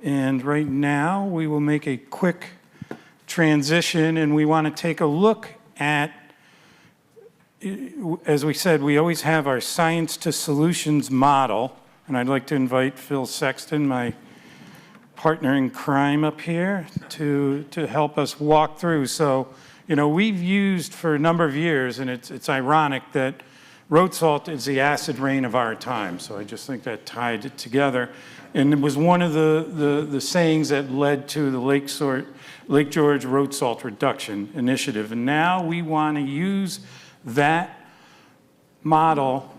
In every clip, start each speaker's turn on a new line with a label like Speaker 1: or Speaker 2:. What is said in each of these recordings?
Speaker 1: And right now, we will make a quick transition, and we want to take a look at, as we said, we always have our science to solutions model, and I'd like to invite Phill Sexton, my partner in crime up here, to help us walk through. So, you know, we've used for a number of years, and it's ironic that road salt is the acid rain of our time. So I just think that tied it together. And it was one of the sayings that led to the Lake George Road Salt Reduction Initiative. And now we want to use that model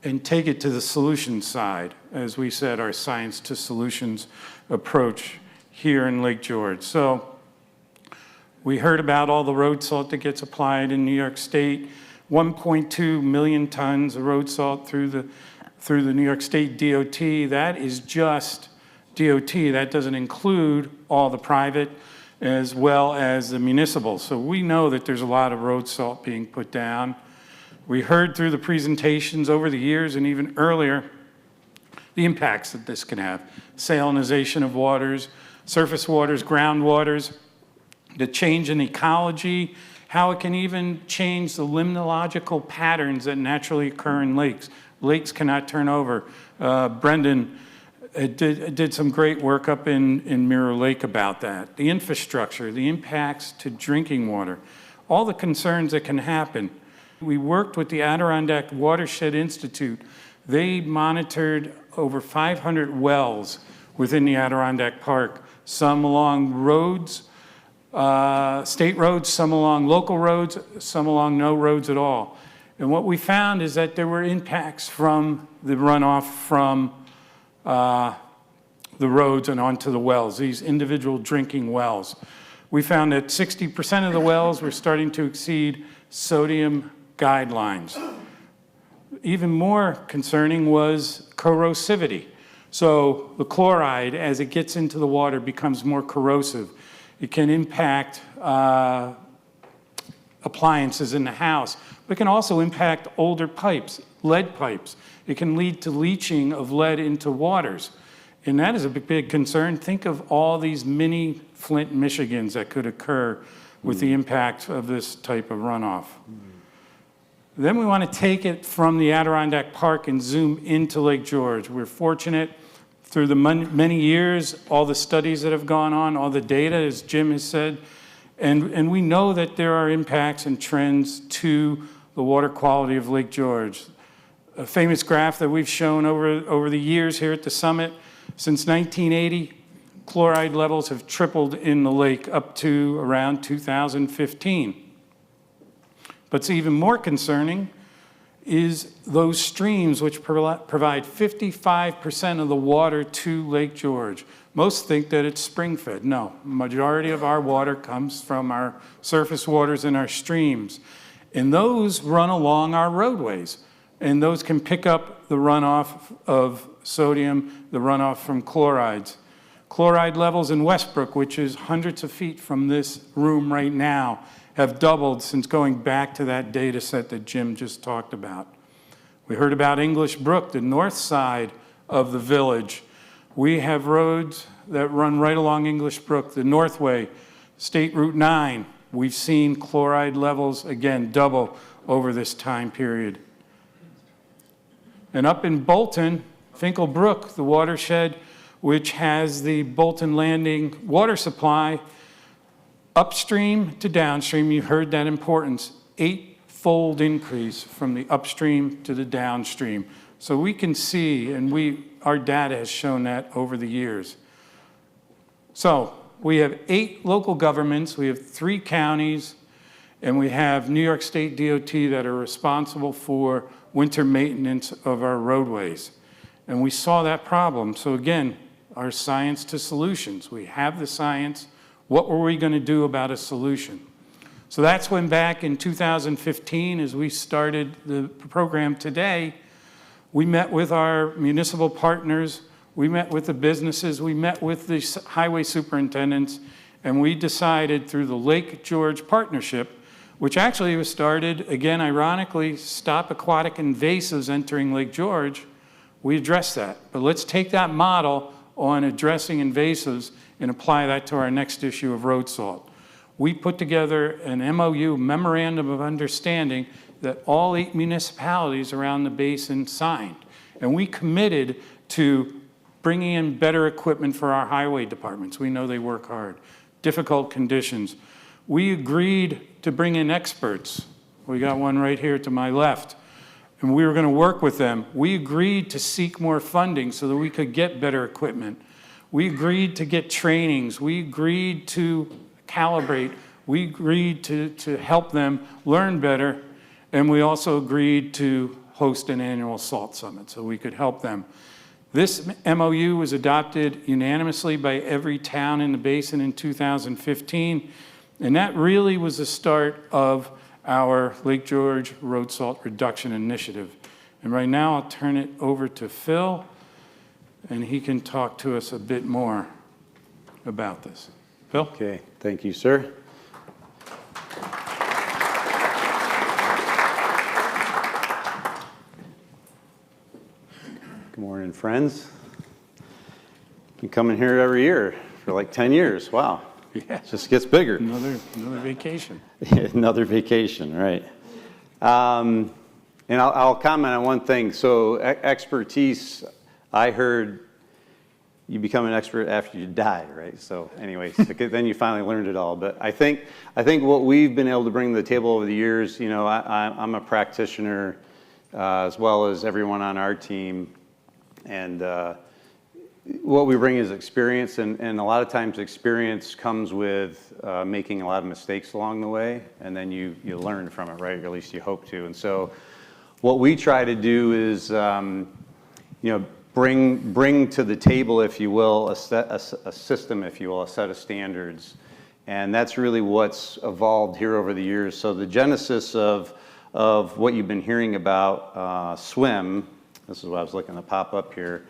Speaker 1: and take it to the solution side, as we said, our science to solutions approach here in Lake George. So we heard about all the road salt that gets applied in New York State, 1.2 million tons of road salt through the New York State DOT. That is just DOT. That doesn't include all the private as well as the municipal. So we know that there's a lot of road salt being put down. We heard through the presentations over the years and even earlier the impacts that this can have. Salinization of waters, surface waters, groundwaters, the change in ecology, how it can even change the limnological patterns that naturally occur in lakes. Lakes cannot turn over. Brendan did some great work up in Mirror Lake about that. The infrastructure, the impacts to drinking water, all the concerns that can happen. We worked with the Adirondack Watershed Institute. They monitored over 500 wells within the Adirondack Park, some along roads, state roads, some along local roads, some along no roads at all. And what we found is that there were impacts from the runoff from the roads and onto the wells, these individual drinking wells. We found that 60% of the wells were starting to exceed sodium guidelines. Even more concerning was corrosivity. So the chloride, as it gets into the water, becomes more corrosive. It can impact appliances in the house, but it can also impact older pipes, lead pipes. It can lead to leaching of lead into waters. And that is a big concern. Think of all these mini Flint, Michigans that could occur with the impact of this type of runoff. Then we want to take it from the Adirondack Park and zoom into Lake George. We're fortunate through the many years, all the studies that have gone on, all the data, as Jim has said, and we know that there are impacts and trends to the water quality of Lake George. A famous graph that we've shown over the years here at the summit, since 1980, chloride levels have tripled in the lake up to around 2015. What's even more concerning is those streams which provide 55% of the water to Lake George. Most think that it's spring-fed. No, majority of our water comes from our surface waters and our streams. And those run along our roadways. And those can pick up the runoff of sodium, the runoff from chlorides. Chloride levels in Westbrook, which is hundreds of feet from this room right now, have doubled since going back to that data set that Jim just talked about. We heard about English Brook, the north side of the village. We have roads that run right along English Brook, the Northway, State Route 9. We've seen chloride levels, again, double over this time period. And up in Bolton, Finkel Brook, the watershed, which has the Bolton Landing water supply, upstream to downstream, you heard that importance, 8-fold increase from the upstream to the downstream. So we can see, and our data has shown that over the years. So we have 8 local governments, we have 3 counties, and we have New York State DOT that are responsible for winter maintenance of our roadways. And we saw that problem. So again, our science to solutions. We have the science. What were we going to do about a solution? So that's when back in 2015, as we started the program today, we met with our municipal partners, we met with the businesses, we met with the highway superintendents, and we decided through the Lake George Partnership, which actually was started, again, ironically, stop aquatic invasives entering Lake George, we addressed that. But let's take that model, on addressing invasives and apply that to our next issue of road salt. We put together an MOU, Memorandum of Understanding, that all 8 municipalities around the basin signed. And we committed to bringing in better equipment for our highway departments. We know they work hard. Difficult conditions. We agreed to bring in experts. We got one right here to my left. And we were going to work with them. We agreed to seek more funding so that we could get better equipment. We agreed to get trainings. We agreed to calibrate. We agreed to help them learn better. And we also agreed to host an annual SALT summit so we could help them. This MOU was adopted unanimously by every town in the basin in 2015. And that really was the start of our Lake George Road Salt Reduction Initiative. And right now I'll turn it over to Phill, and he can talk to us a bit more about this. Phill?
Speaker 2: Okay, thank you, sir. Good morning, friends. Been coming here every year for like 10 years. Wow.
Speaker 1: Yeah.
Speaker 2: It just gets bigger.
Speaker 1: Another vacation.
Speaker 2: Another vacation, right. And I'll comment on one thing. So expertise, I heard you become an expert after you die, right? So anyways, then you finally learned it all. But I think what we've been able to bring to the table over the years, you know, I'm a practitioner as well as everyone on our team. And what we bring is experience, and a lot of times experience comes with making a lot of mistakes along the way, and then you learn from it, right? Or at least you hope to. And so what we try to do is, you know, bring to the table, if you will, a system, if you will, a set of standards. And that's really what's evolved here over the years. So the genesis of what you've been hearing about SWIM, this is what I was looking to pop up here.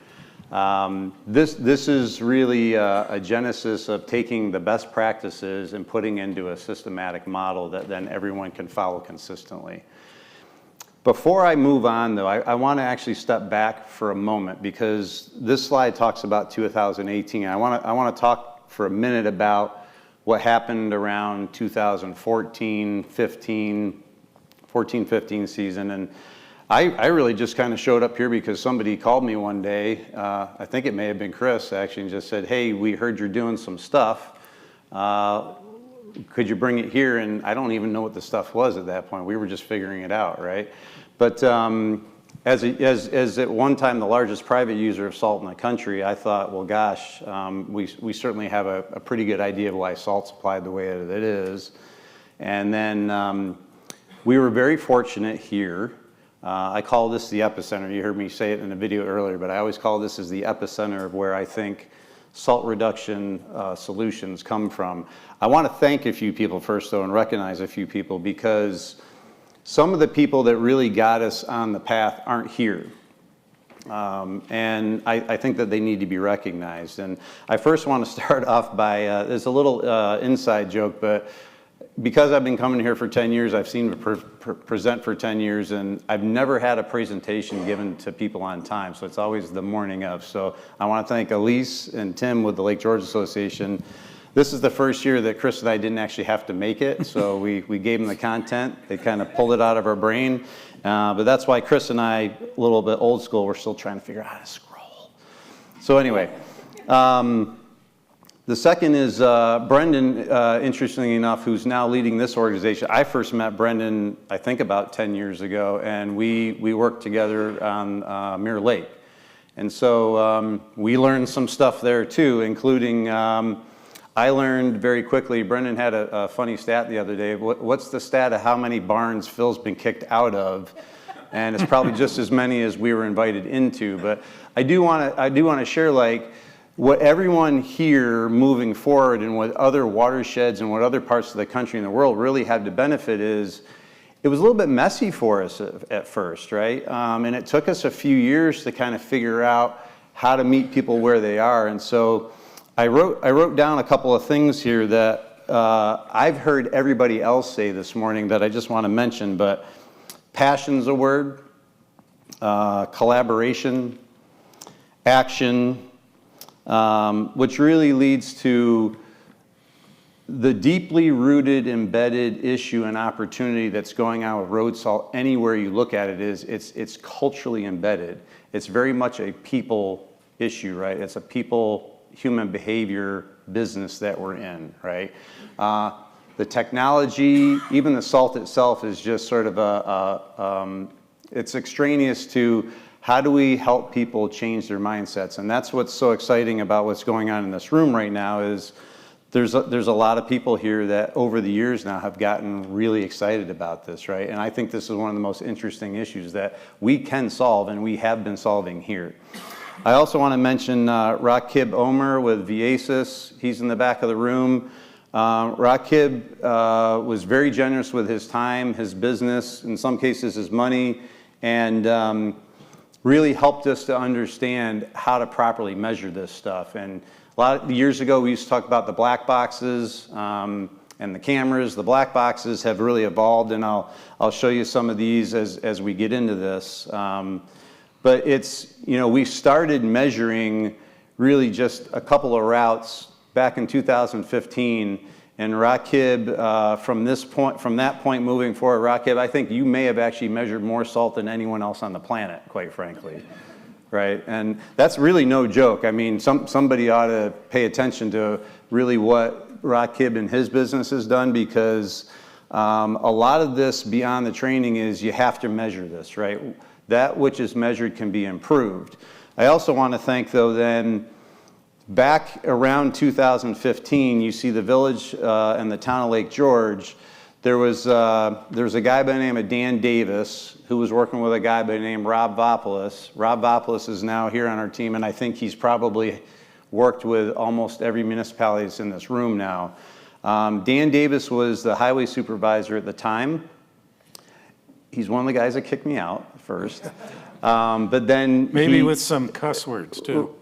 Speaker 2: This is really a genesis of taking the best practices and putting into a systematic model that then everyone can follow consistently. Before I move on, though, I want to actually step back for a moment, because this slide talks about 2018. I want to talk for a minute about what happened around 2014, 15 season. And I really just kind of showed up here because somebody called me one day. I think it may have been Chris, actually, and just said, hey, we heard you're doing some stuff. Could you bring it here? And I don't even know what the stuff was at that point. We were just figuring it out, right? But as at one time the largest private user of salt in the country, I thought, well, gosh, we certainly have a pretty good idea of why salt's applied the way that it is. And then we were very fortunate here. I call this the epicenter. You heard me say it in a video earlier, but I always call this as the epicenter of where I think salt reduction solutions come from. I want to thank a few people first, though, and recognize a few people, because some of the people that really got us on the path aren't here. And I think that they need to be recognized. And I first want to start off by, there's a little inside joke, but because I've been coming here for 10 years, I've seen present for 10 years, and I've never had a presentation given to people on time, so it's always the morning of. So I want to thank Elise and Tim with the Lake George Association. This is the first year that Chris and I didn't actually have to make it, so we gave them the content. They kind of pulled it out of our brain, but that's why Chris and I, a little bit old school, we're still trying to figure out how to scroll. So anyway. The second is Brendan, interestingly enough, who's now leading this organization. I first met Brendan, I think, about 10 years ago, and we worked together on Mirror Lake. And so we learned some stuff there too, including I learned very quickly. Brendan had a funny stat the other day. What's the stat of how many barns Phil's been kicked out of? And it's probably just as many as we were invited into. But I do want to share, like, what everyone here moving forward and what other watersheds and what other parts of the country and the world really had to benefit is, it was a little bit messy for us at first, right? And it took us a few years to kind of figure out how to meet people where they are. And so I wrote down a couple of things here that I've heard everybody else say this morning that I just want to mention, but passion's a word, collaboration, action, which really leads to the deeply rooted, embedded issue and opportunity that's going on with road salt anywhere you look at it is it's culturally embedded. It's very much a people issue, right? It's a people, human behavior business that we're in, right? The technology, even the salt itself is just sort of it's extraneous to how do we help people change their mindsets? And that's what's so exciting about what's going on in this room right now is there's a lot of people here that over the years now have gotten really excited about this, right? And I think this is one of the most interesting issues that we can solve and we have been solving here. I also want to mention Waterkeeper Omer with Viasis. He's in the back of the room. Waterkeeper was very generous with his time, his business, in some cases his money, and really helped us to understand how to properly measure this stuff. And a lot of years ago, we used to talk about the black boxes and the cameras. The black boxes have really evolved, and I'll show you some of these as we get into this. But it's, we started measuring really just a couple of routes back in 2015, and Waterkeeper, from that point moving forward, Waterkeeper, I think you may have actually measured more salt than anyone else on the planet, quite frankly. Right, and that's really no joke. I mean, somebody ought to pay attention to really what Waterkeeper and his business has done, because a lot of this beyond the training is you have to measure this, right? That which is measured can be improved. I also want to thank, though, then, back around 2015, you see the village and the town of Lake George. There was a guy by the name of Dan Davis who was working with a guy by the name of Rob Vopolis. Rob Vopolis is now here on our team, and I think he's probably worked with almost every municipality that's in this room now. Dan Davis was the highway supervisor at the time. He's one of the guys that kicked me out first. But then
Speaker 1: maybe with some cuss words too.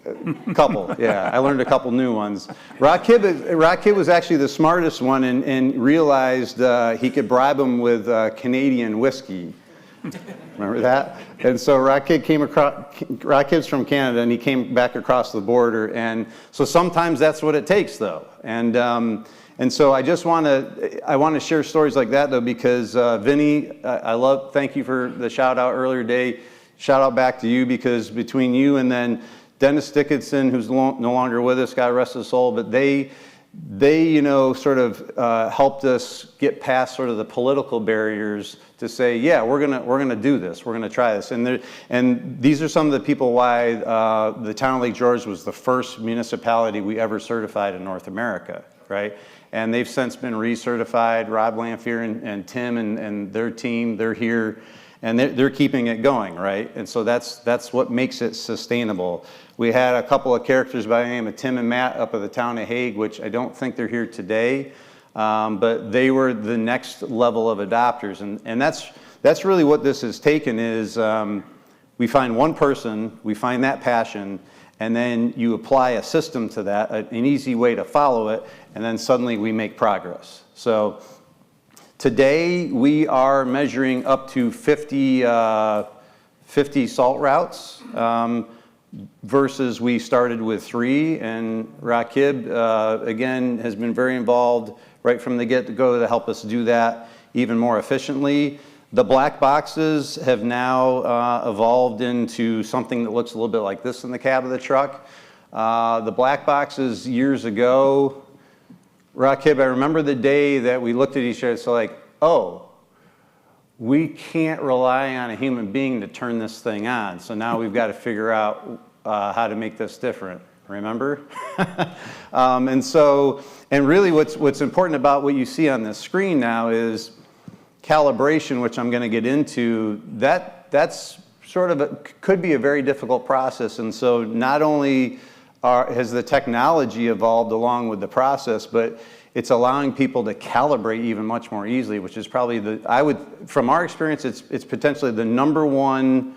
Speaker 2: A couple, yeah. I learned a couple new ones. Waterkeeper was actually the smartest one and realized he could bribe him with Canadian whiskey. Remember that? And so Waterkeeper's from Canada, and he came back across the border. And so sometimes that's what it takes, though. And so I want to share stories like that, though, because Vinny, thank you for the shout out earlier today. Shout out back to you, because between you and then Dennis Dickinson, who's no longer with us, God rest his soul, but they sort of helped us get past sort of the political barriers to say, yeah, we're gonna do this, we're gonna try this, and these are some of the people why the town of Lake George was the first municipality we ever certified in North America, right? And they've since been recertified. Rob Lamphere and Tim and their team, they're here. And they're keeping it going, right? And so that's what makes it sustainable. We had a couple of characters by the name of Tim and Matt up at the town of Hague, which I don't think they're here today, but they were the next level of adopters. And that's really what this has taken is we find one person, we find that passion, and then you apply a system to that, an easy way to follow it, and then suddenly we make progress. So today, we are measuring up to 50 salt routes versus we started with 3. And Waterkeeper, again, has been very involved right from the get-go to help us do that even more efficiently. The black boxes have now evolved into something that looks a little bit like this in the cab of the truck. The black boxes years ago, Waterkeeper, I remember the day that we looked at each other, so like, oh, we can't rely on a human being to turn this thing on. So now we've got to figure out how to make this different. Remember? And really what's important about what you see on this screen now is calibration, which I'm going to get into. That's sort of could be a very difficult process. And so not only has the technology evolved along with the process, but it's allowing people to calibrate even much more easily, which is probably from our experience, it's potentially the number one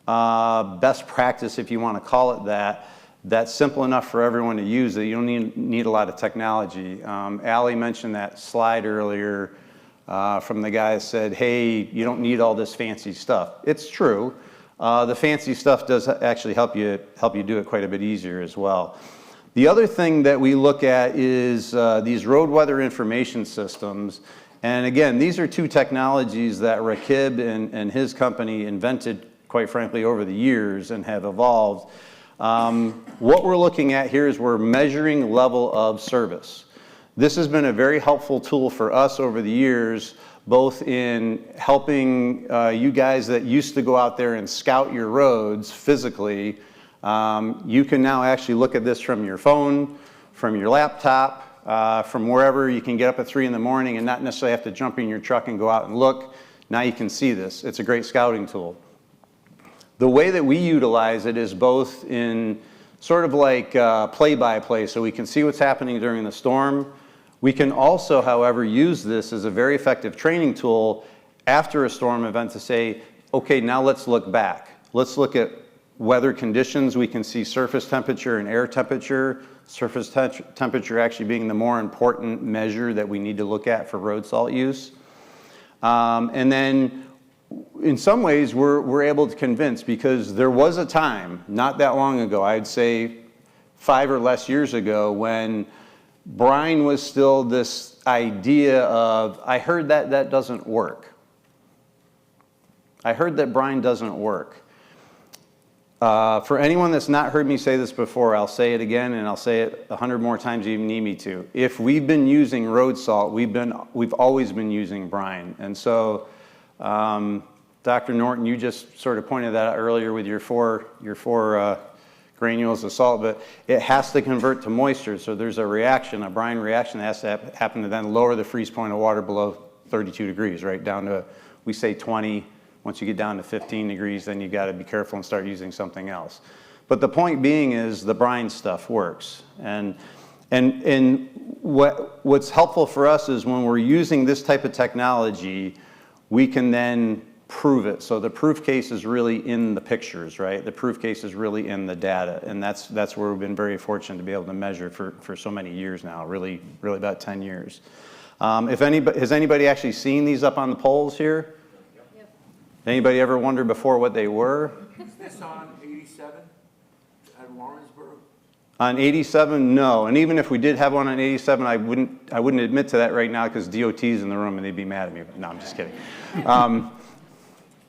Speaker 2: best practice, if you want to call it that's simple enough for everyone to use that you don't need a lot of technology. Allie mentioned that slide earlier from the guy that said, hey, you don't need all this fancy stuff. It's true. The fancy stuff does actually help you do it quite a bit easier as well. The other thing that we look at is these road weather information systems. And again, these are two technologies that Rakib and his company invented, quite frankly, over the years and have evolved. What we're looking at here is we're measuring level of service. This has been a very helpful tool for us over the years, both in helping you guys that used to go out there and scout your roads physically. You can now actually look at this from your phone, from your laptop, from wherever. You can get up at 3 in the morning and not necessarily have to jump in your truck and go out and look. Now you can see this. It's a great scouting tool. The way that we utilize it is both in sort of like play-by-play, so we can see what's happening during the storm. We can also, however, use this as a very effective training tool after a storm event to say, okay, now let's look back. Let's look at weather conditions. We can see surface temperature and air temperature. Surface temperature actually being the more important measure that we need to look at for road salt use. And then in some ways we're able to convince, because there was a time not that long ago, I'd say 5 or less years ago, when brine was still this idea of, I heard that that doesn't work. I heard that brine doesn't work. For anyone that's not heard me say this before, I'll say it again, and I'll say it 100 more times if you need me to. If we've been using road salt, we've always been using brine. And so, Dr. Norton, you just sort of pointed that out earlier with your four granules of salt, but it has to convert to moisture. So there's a reaction, a brine reaction that has to happen to then lower the freeze point of water below 32 degrees, right down to, we say 20. Once you get down to 15 degrees, then you got to be careful and start using something else. But the point being is the brine stuff works. And what's helpful for us is when we're using this type of technology, we can then prove it. So the proof case is really in the pictures, right? The proof case is really in the data, and that's where we've been very fortunate to be able to measure for so many years now, really about 10 years. Has anybody actually seen these up on the poles here? Yep. Anybody ever wondered before what they were?
Speaker 3: Is this on 87 at Warrensburg?
Speaker 2: On 87, no. And even if we did have one on 87, I wouldn't admit to that right now because DOT's in the room and they'd be mad at me. No, I'm just kidding.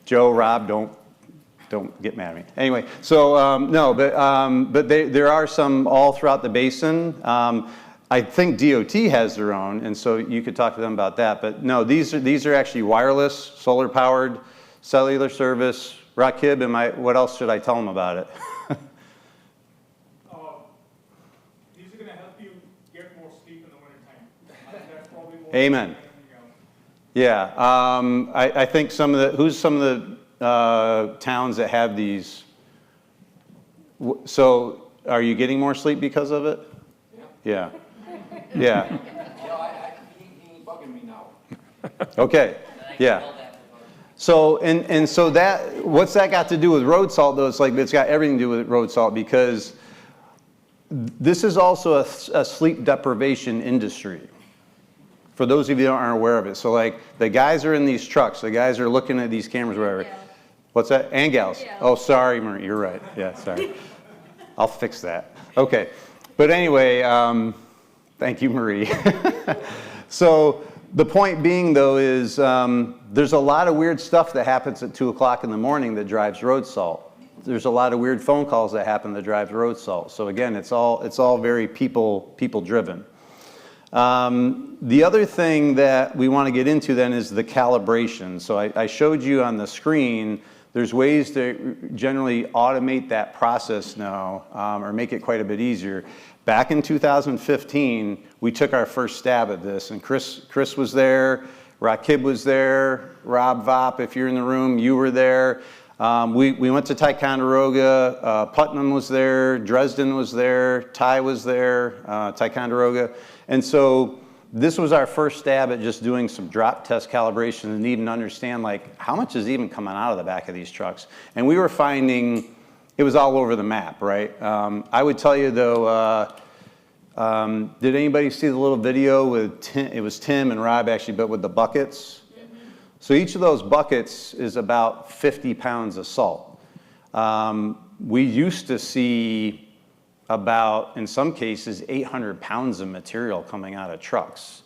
Speaker 2: Joe, Rob, don't get mad at me. Anyway, so no, but there are some all throughout the basin. I think DOT has their own, and so you could talk to them about that. But no, these are actually wireless, solar-powered, cellular service. Rakib, what else should I tell them about it?
Speaker 4: These are going to help you get more sleep in the wintertime. That's probably more.
Speaker 2: Amen. Yeah, I think some of the towns that have these. So, are you getting more sleep because of it? Yeah. Yeah.
Speaker 3: He ain't bugging me now.
Speaker 2: Okay. Yeah. So so that, what's that got to do with road salt though? It's got everything to do with road salt, because this is also a sleep deprivation industry. For those of you that aren't aware of it. So like the guys are in these trucks, the guys are looking at these cameras, whatever.
Speaker 5: Yeah.
Speaker 2: What's that? And gals.
Speaker 5: Yeah.
Speaker 2: Oh, sorry, Marie, you're right. Yeah, sorry. I'll fix that. Okay. But anyway, thank you, Marie. So the point being though is there's a lot of weird stuff that happens at 2 o'clock in the morning that drives road salt. There's a lot of weird phone calls that happen that drive road salt. So again, it's all very people driven. The other thing that we want to get into then is the calibration. So I showed you on the screen, there's ways to generally automate that process now, or make it quite a bit easier. Back in 2015, we took our first stab at this, and Chris was there, Rakib was there, Rob Vop, if you're in the room, you were there. We went to Ticonderoga, Putnam was there, Dresden was there, Ty was there, Ticonderoga. And so this was our first stab at just doing some drop test calibration and even understand like how much is even coming out of the back of these trucks. And we were finding it was all over the map, right? I would tell you though, did anybody see the little video with it was Tim and Rob actually, but with the buckets? So each of those buckets is about 50 pounds of salt. We used to see about, in some cases, 800 pounds of material coming out of trucks.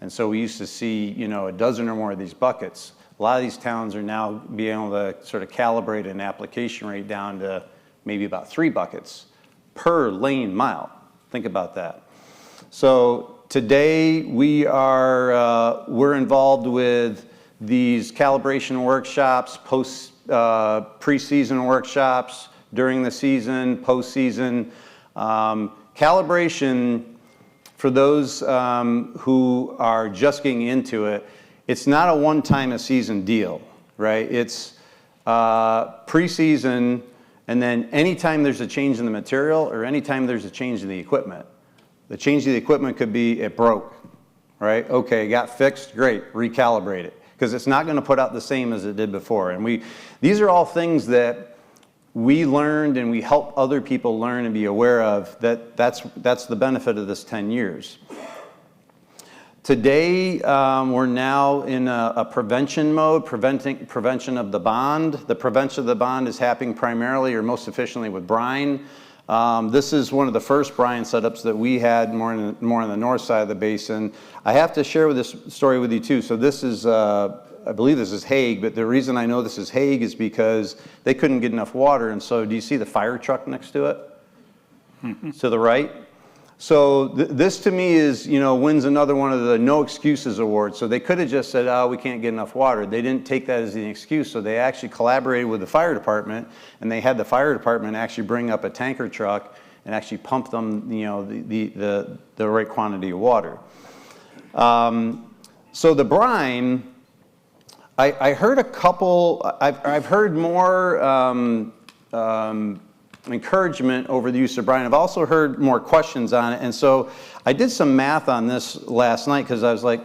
Speaker 2: And so we used to see, you know, a dozen or more of these buckets. A lot of these towns are now being able to sort of calibrate an application rate down to maybe about 3 buckets per lane mile. Think about that. So today we're involved with these calibration workshops, pre-season workshops, during the season, post-season. Calibration, for those who are just getting into it, it's not a one-time-a-season deal, right? It's pre-season, and then anytime there's a change in the material or anytime there's a change in the equipment. The change of the equipment could be it broke, right? Okay, it got fixed, great, recalibrate it. Because it's not going to put out the same as it did before. And these are all things that we learned and we help other people learn and be aware of. That's the benefit of this 10 years. Today, we're now in a prevention mode, prevention of the bond. The prevention of the bond is happening primarily or most efficiently with brine. This is one of the first brine setups that we had more on the north side of the basin. I have to share this story with you too. So this is, I believe this is Hague, but the reason I know this is Hague is because they couldn't get enough water. And so do you see the fire truck next to it? To the right? So this to me is, you know, wins another one of the no excuses awards. So they could have just said, oh, we can't get enough water. They didn't take that as an excuse. So they actually collaborated with the fire department, and they had the fire department actually bring up a tanker truck and actually pump them, you know, the right quantity of water. So the brine, I heard a couple, I've heard more encouragement over the use of brine. I've also heard more questions on it. And so I did some math on this last night because I was like,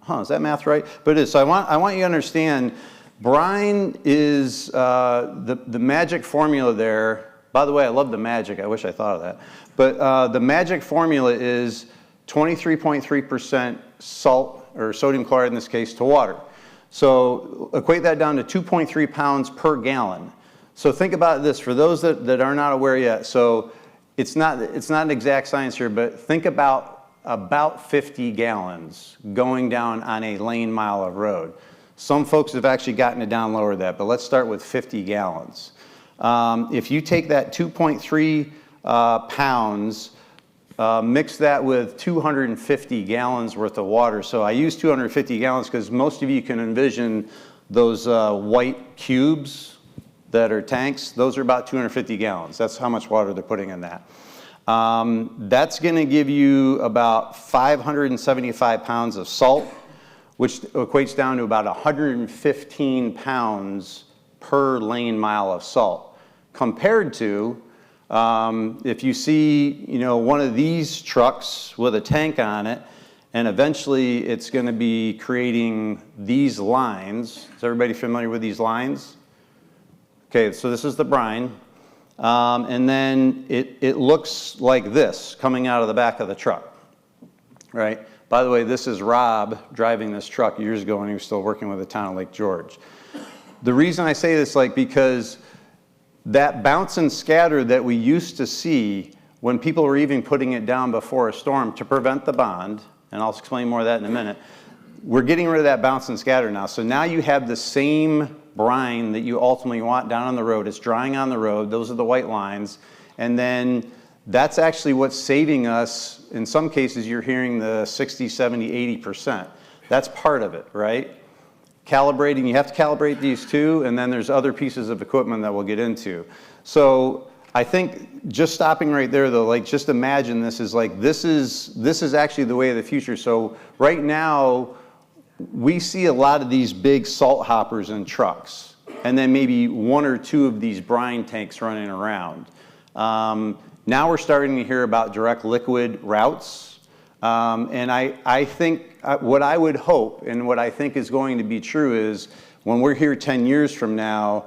Speaker 2: is that math right? But it is. So I want you to understand, brine is the magic formula there. By the way, I love the magic. I wish I thought of that. But the magic formula is 23.3% salt, or sodium chloride in this case, to water. So equate that down to 2.3 pounds per gallon. So think about this, for those that are not aware yet. So it's not an exact science here, but think about 50 gallons going down on a lane mile of road. Some folks have actually gotten it down lower than that, but let's start with 50 gallons. If you take that 2.3 pounds, mix that with 250 gallons worth of water. So I use 250 gallons because most of you can envision those white cubes that are tanks. Those are about 250 gallons. That's how much water they're putting in that. That's going to give you about 575 pounds of salt, which equates down to about 115 pounds per lane mile of salt. Compared to, if you see, you know, one of these trucks with a tank on it, and eventually it's going to be creating these lines. Is everybody familiar with these lines? Okay, so this is the brine, and then it looks like this coming out of the back of the truck, right? By the way, this is Rob driving this truck years ago when he was still working with the town of Lake George. The reason I say this, because that bounce and scatter that we used to see when people were even putting it down before a storm to prevent the bond, and I'll explain more of that in a minute, we're getting rid of that bounce and scatter now. So now you have the same brine that you ultimately want down on the road. It's drying on the road. Those are the white lines. And then that's actually what's saving us. In some cases, you're hearing the 60, 70, 80%. That's part of it, right? Calibrating, you have to calibrate these too, and then there's other pieces of equipment that we'll get into. So I think just stopping right there though, just imagine this is this is actually the way of the future. So right now, we see a lot of these big salt hoppers in trucks, and then maybe 1 or 2 of these brine tanks running around. Now we're starting to hear about direct liquid routes, and I think what I would hope and what I think is going to be true is when we're here 10 years from now,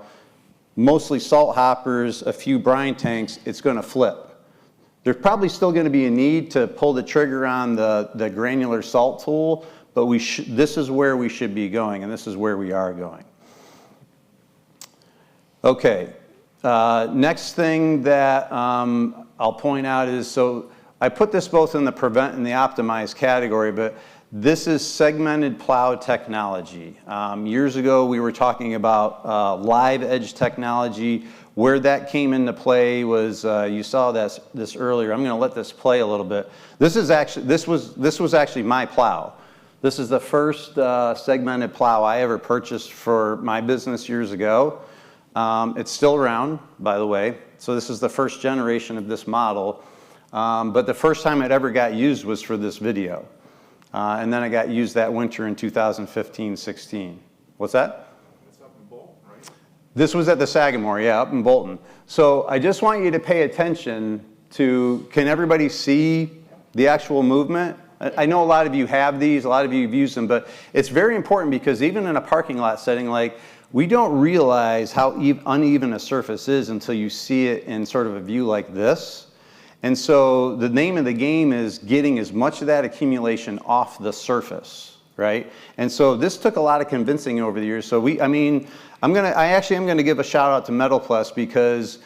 Speaker 2: mostly salt hoppers, a few brine tanks, it's going to flip. There's probably still going to be a need to pull the trigger on the granular salt tool, but this is where we should be going, and this is where we are going. Okay, next thing that I'll point out is, so I put this both in the prevent and the optimize category, but this is segmented plow technology. Years ago, we were talking about live edge technology. Where that came into play was, you saw this earlier. I'm going to let this play a little bit. This was actually my plow. This is the first segmented plow I ever purchased for my business years ago. It's still around, by the way. So this is the first generation of this model. But the first time it ever got used was for this video. And then it got used that winter in 2015-16. What's that?
Speaker 3: That's up in Bolton, right?
Speaker 2: This was at the Sagamore, yeah, up in Bolton. So I just want you to pay attention to, can everybody see the actual movement? I know a lot of you have these, a lot of you have used them, but it's very important because even in a parking lot setting, like, we don't realize how uneven a surface is until you see it in sort of a view like this. And so the name of the game is getting as much of that accumulation off the surface, right? And so this took a lot of convincing over the years. So I actually am gonna give a shout out to Metal Plus because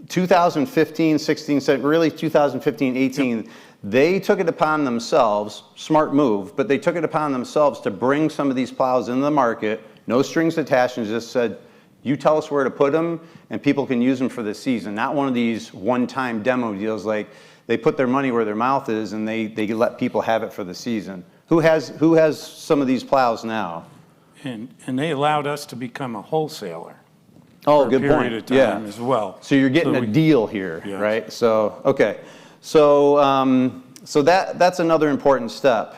Speaker 2: 2015, 16, 17, really 2015, 18, they took it upon themselves, smart move, but they took it upon themselves to bring some of these plows into the market, no strings attached, and just said, you tell us where to put them, and people can use them for the season. Not one of these one-time demo deals like they put their money where their mouth is and they let people have it for the season. Who has some of these plows now?
Speaker 1: And they allowed us to become a wholesaler.
Speaker 2: Oh,
Speaker 1: for
Speaker 2: good
Speaker 1: a period
Speaker 2: point.
Speaker 1: of time
Speaker 2: Yeah.
Speaker 1: as well.
Speaker 2: So you're getting
Speaker 1: So
Speaker 2: a deal here,
Speaker 1: Yes.
Speaker 2: right? So, okay. So, so that's another important step.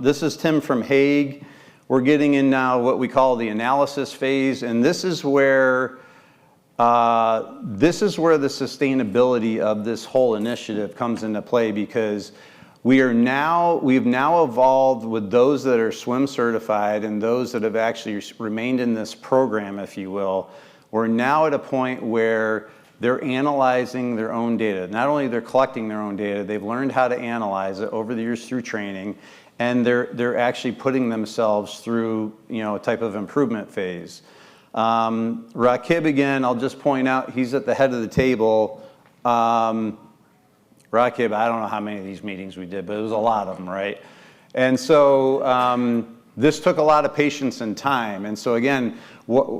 Speaker 2: This is Tim from Hague. We're getting in now what we call the analysis phase, and this is where the sustainability of this whole initiative comes into play because we've now evolved with those that are swim certified and those that have actually remained in this program, if you will. We're now at a point where they're analyzing their own data. Not only they're collecting their own data, they've learned how to analyze it over the years through training, and they're actually putting themselves through, a type of improvement phase. Rakib, again, I'll just point out, he's at the head of the table. Rakib, I don't know how many of these meetings we did, but it was a lot of them, right? And so this took a lot of patience and time. And so again,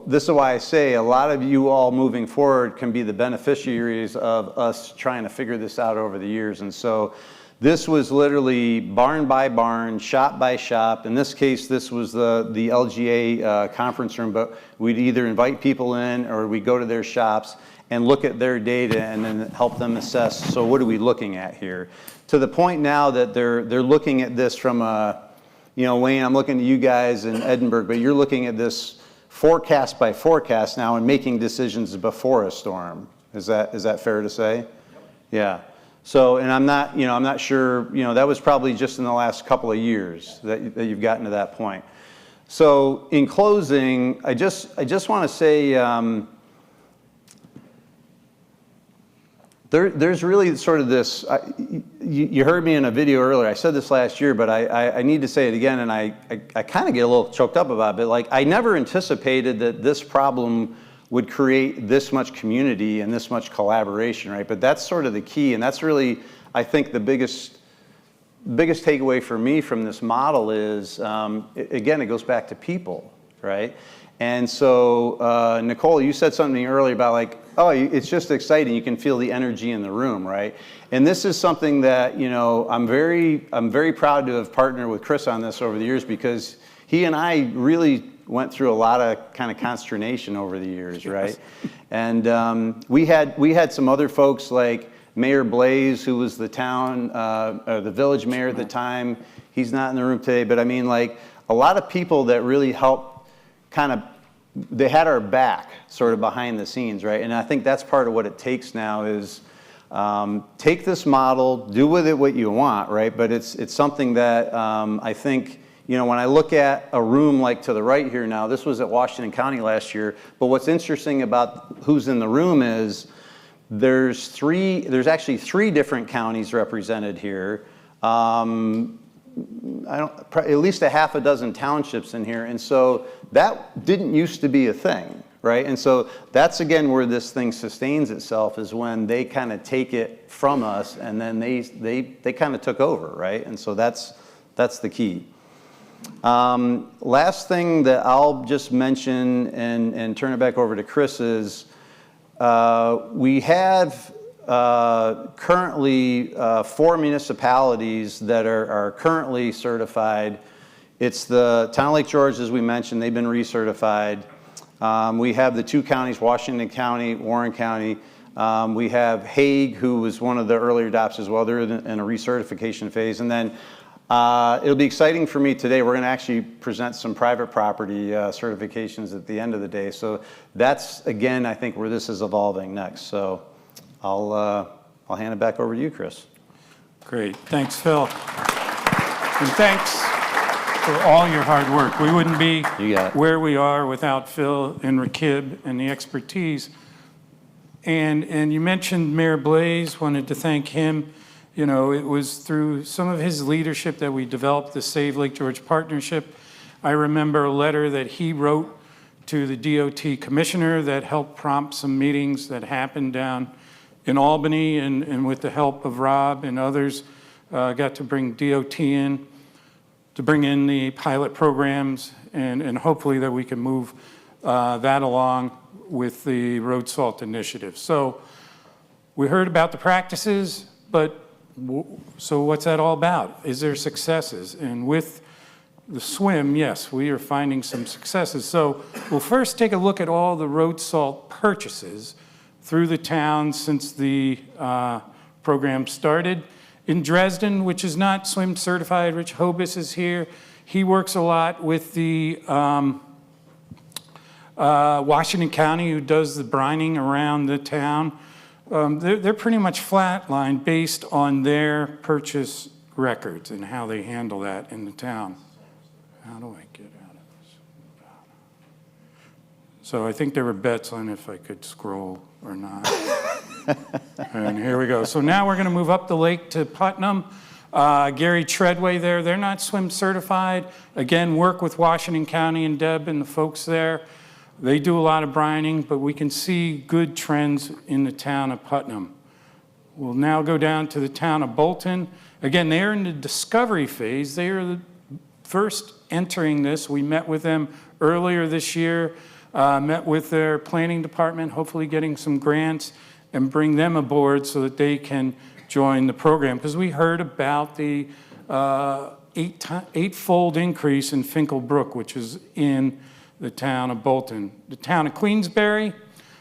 Speaker 2: this is why I say a lot of you all moving forward can be the beneficiaries of us trying to figure this out over the years. And so this was literally barn by barn, shop by shop. In this case, this was the LGA conference room, but we'd either invite people in or we'd go to their shops and look at their data and then help them assess, so what are we looking at here? To the point now that they're looking at this from a, Wayne, I'm looking to you guys in Edinburgh, but you're looking at this forecast by forecast now and making decisions before a storm. Is that fair to say? Yep. Yeah. So, and I'm not sure, that was probably just in the last couple of years that you've gotten to that point. So in closing, I just want to say, there's really sort of this, you heard me in a video earlier, I said this last year, but I need to say it again, and I kind of get a little choked up about it, but like, I never anticipated that this problem would create this much community and this much collaboration, right? But that's sort of the key, and that's really, I think, the biggest takeaway for me from this model is, again, it goes back to people, right? And so, Nicole, you said something earlier about like, oh, it's just exciting. You can feel the energy in the room, right? And this is something that, I'm very proud to have partnered with Chris on this over the years because he and I really went through a lot of kind of consternation over the years, right? Yes. And we had some other folks like Mayor Blaze, who was the village mayor at the time. He's not in the room today, but I mean, like, a lot of people that really helped they had our back sort of behind the scenes, right? And I think that's part of what it takes now is take this model, do with it what you want, right? But it's something that I think, when I look at a room like to the right here now, this was at Washington County last year, but what's interesting about who's in the room is there's actually three different counties represented here. At least a half a dozen townships in here, and so that didn't used to be a thing, right? And so that's, again, where this thing sustains itself, is when they kind of take it from us, and then they kind of took over, right? And so that's the key. Last thing that I'll just mention and turn it back over to Chris is we have currently 4 municipalities that are currently certified. It's the town of Lake George, as we mentioned, they've been recertified. We have the 2 counties, Washington County, Warren County. We have Hague, who was one of the earlier adopts as well. They're in a recertification phase. And then it'll be exciting for me today. We're going to actually present some private property certifications at the end of the day. So that's, again, I think where this is evolving next. So I'll hand it back over to you, Chris.
Speaker 1: Great. Thanks, Phil. And thanks for all your hard work. We wouldn't be where we are without Phil and Rakib and the expertise. And you mentioned Mayor Blaze, wanted to thank him. You know, it was through some of his leadership that we developed the Save Lake George Partnership. I remember a letter that he wrote to the DOT commissioner that helped prompt some meetings that happened down in Albany, and with the help of Rob and others, got to bring DOT in to bring in the pilot programs, and hopefully that we can move that along with the road salt initiative. So we heard about the practices, but so what's that all about? Is there successes? And with the swim, yes, we are finding some successes. So we'll first take a look at all the road salt purchases through the town since the program started. In Dresden, which is not swim certified, Rich Hobus is here. He works a lot with the Washington County, who does the brining around the town. They're pretty much flatlined based on their purchase records and how they handle that in the town. How do I get out of this? So I think there were bets on if I could scroll or not. And here we go. So now we're going to move up the lake to Putnam. Gary Treadway there, they're not swim certified. Again, work with Washington County and Deb and the folks there. They do a lot of brining, but we can see good trends in the town of Putnam. We'll now go down to the town of Bolton. Again, they're in the discovery phase. They are the first entering this. We met with them earlier this year, met with their planning department, hopefully getting some grants and bring them aboard so that they can join the program. Because we heard about the eightfold increase in Finkel Brook, which is in the town of Bolton. The town of Queensbury,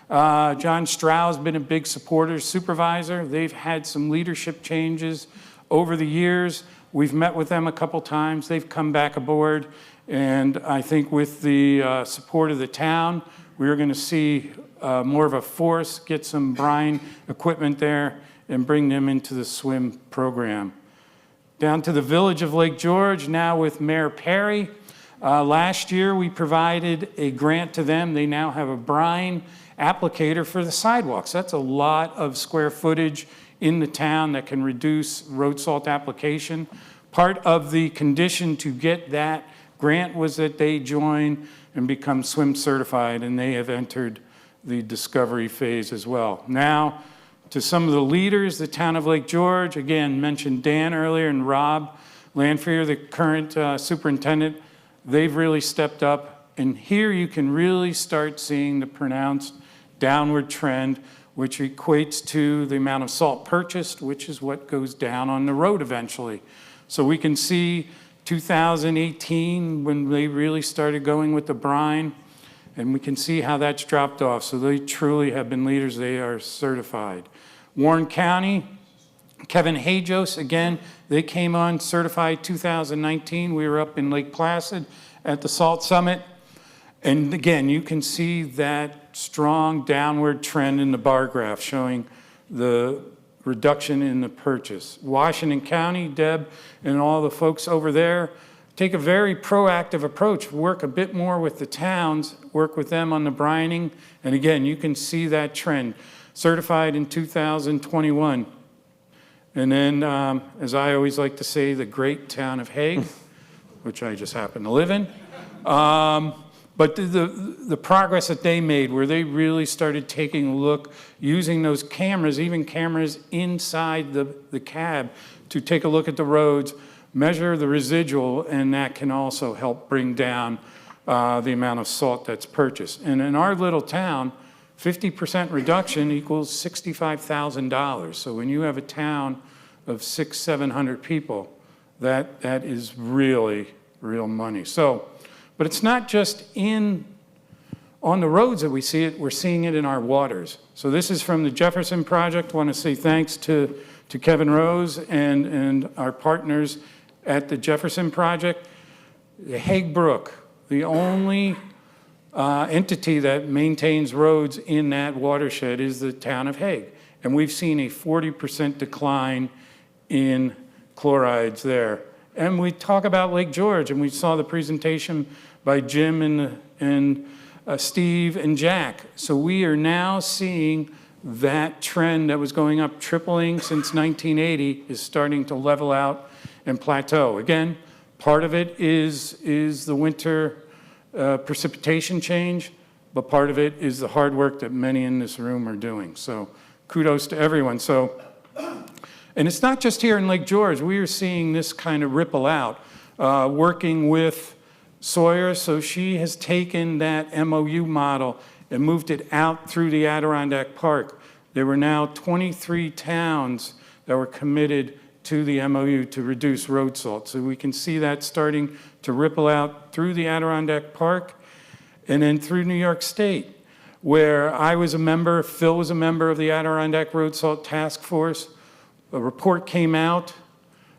Speaker 1: John Strau's been a big supporter, supervisor. They've had some leadership changes over the years. We've met with them a couple times. They've come back aboard. And I think with the support of the town, we're going to see more of a force, get some brine equipment there, and bring them into the swim program. Down to the village of Lake George, now with Mayor Perry. Last year, we provided a grant to them. They now have a brine applicator for the sidewalks. That's a lot of square footage in the town that can reduce road salt application. Part of the condition to get that grant was that they join and become swim certified, and they have entered the discovery phase as well. Now, to some of the leaders, the town of Lake George, again, mentioned Dan earlier and Rob Lanfear, the current superintendent. They've really stepped up, and here you can really start seeing the pronounced downward trend, which equates to the amount of salt purchased, which is what goes down on the road eventually. So we can see 2018, when they really started going with the brine, and we can see how that's dropped off. So they truly have been leaders. They are certified. Warren County, Kevin Hajos, again, they came on certified 2019. We were up in Lake Placid at the Salt Summit. And again, you can see that strong downward trend in the bar graph showing the reduction in the purchase. Washington County, Deb, and all the folks over there take a very proactive approach, work a bit more with the towns, work with them on the brining. And again, you can see that trend. Certified in 2021. And then, as I always like to say, the great town of Hague, which I just happen to live in. But the progress that they made, where they really started taking a look, using those cameras, even cameras inside the cab, to take a look at the roads, measure the residual, and that can also help bring down the amount of salt that's purchased. And in our little town, 50% reduction equals $65,000. So when you have a town of 600-700 people, that is really real money. So, but it's not just on the roads that we see it, we're seeing it in our waters. So this is from the Jefferson Project. I want to say thanks to Kevin Rose and our partners at the Jefferson Project. The Hague Brook, the only entity that maintains roads in that watershed, is the town of Hague. And we've seen a 40% decline in chlorides there. And we talk about Lake George, and we saw the presentation by Jim and Steve and Jack. So we are now seeing that trend that was going up, tripling since 1980, is starting to level out and plateau. Again, part of it is the winter precipitation change, but part of it is the hard work that many in this room are doing. So kudos to everyone. So, and it's not just here in Lake George. We are seeing this kind of ripple out, working with Sawyer. So she has taken that MOU model and moved it out through the Adirondack Park. There were now 23 towns that were committed to the MOU to reduce road salt. So we can see that starting to ripple out through the Adirondack Park and then through New York State, where I was a member, Phill was a member of the Adirondack Road Salt Task Force. A report came out,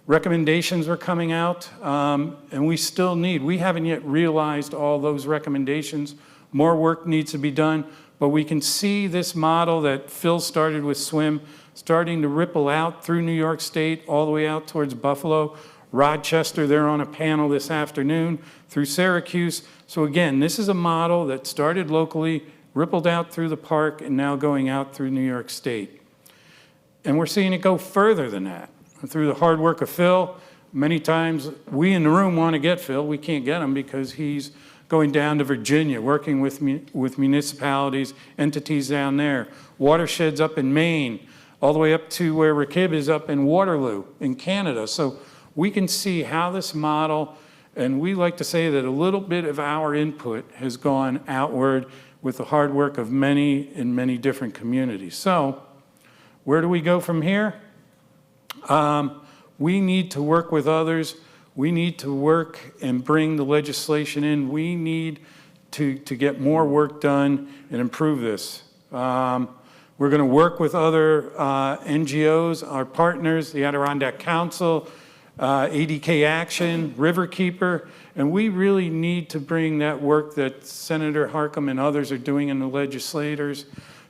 Speaker 1: recommendations were coming out, and we haven't yet realized all those recommendations. More work needs to be done, but we can see this model that Phill started with SWIM starting to ripple out through New York State, all the way out towards Buffalo, Rochester, they're on a panel this afternoon, through Syracuse. So again, this is a model that started locally, rippled out through the park, and now going out through New York State. And we're seeing it go further than that. Through the hard work of Phill, many times we in the room want to get Phill. We can't get him because he's going down to Virginia, working with municipalities, entities down there, watersheds up in Maine, all the way up to where Rakib is up in Waterloo in Canada. So we can see how this model, and we like to say that a little bit of our input has gone outward with the hard work of many in many different communities. So where do we go from here? We need to work with others. We need to work and bring the legislation in. We need to get more work done and improve this. We're going to work with other NGOs, our partners, the Adirondack Council, ADK Action, Riverkeeper, and we really need to bring that work that Senator Harcum and others are doing in the legislators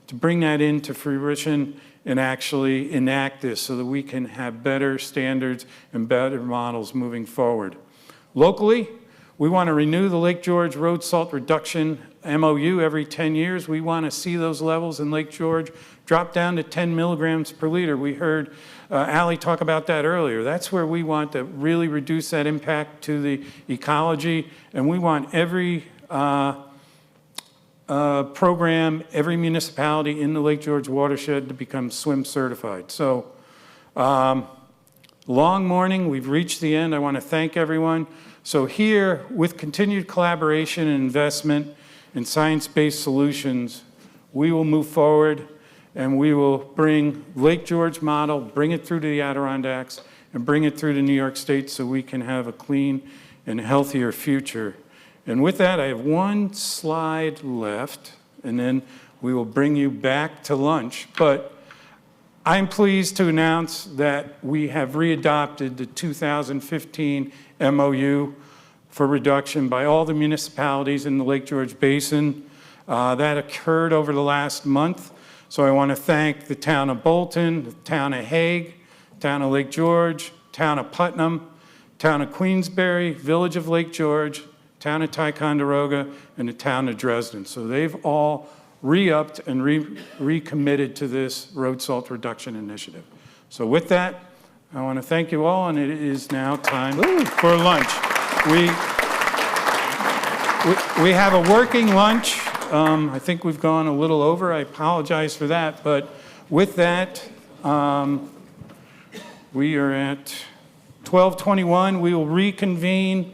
Speaker 1: to bring that into fruition and actually enact this so that we can have better standards and better models moving forward. Locally, we want to renew the Lake George road salt reduction MOU every 10 years. We want to see those levels in Lake George drop down to 10 milligrams per liter. We heard Allie talk about that earlier. That's where we want to really reduce that impact to the ecology, and we want every program, every municipality in the Lake George watershed to become SWIM certified. So, long morning, we've reached the end. I want to thank everyone. So here, with continued collaboration and investment in science-based solutions, we will move forward and we will bring Lake George model, bring it through to the Adirondacks, and bring it through to New York State so we can have a clean and healthier future. And with that, I have one slide left, and then we will bring you back to lunch. But I'm pleased to announce that we have readopted the 2015 MOU for reduction by all the municipalities in the Lake George Basin. That occurred over the last month. So I want to thank the town of Bolton, the town of Hague, town of Lake George, town of Putnam, town of Queensbury, village of Lake George, town of Ticonderoga, and the town of Dresden. So they've all re-upped and recommitted to this road salt reduction initiative. So with that, I want to thank you all, and it is now time for lunch. We have a working lunch. I think we've gone a little over. I apologize for that. But with that, we are at 12:21. We will reconvene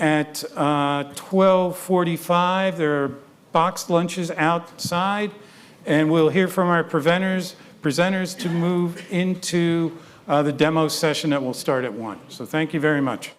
Speaker 1: at 12:45. There are boxed lunches outside, and we'll hear from our presenters to move into the demo session that will start at 1. So thank you very much.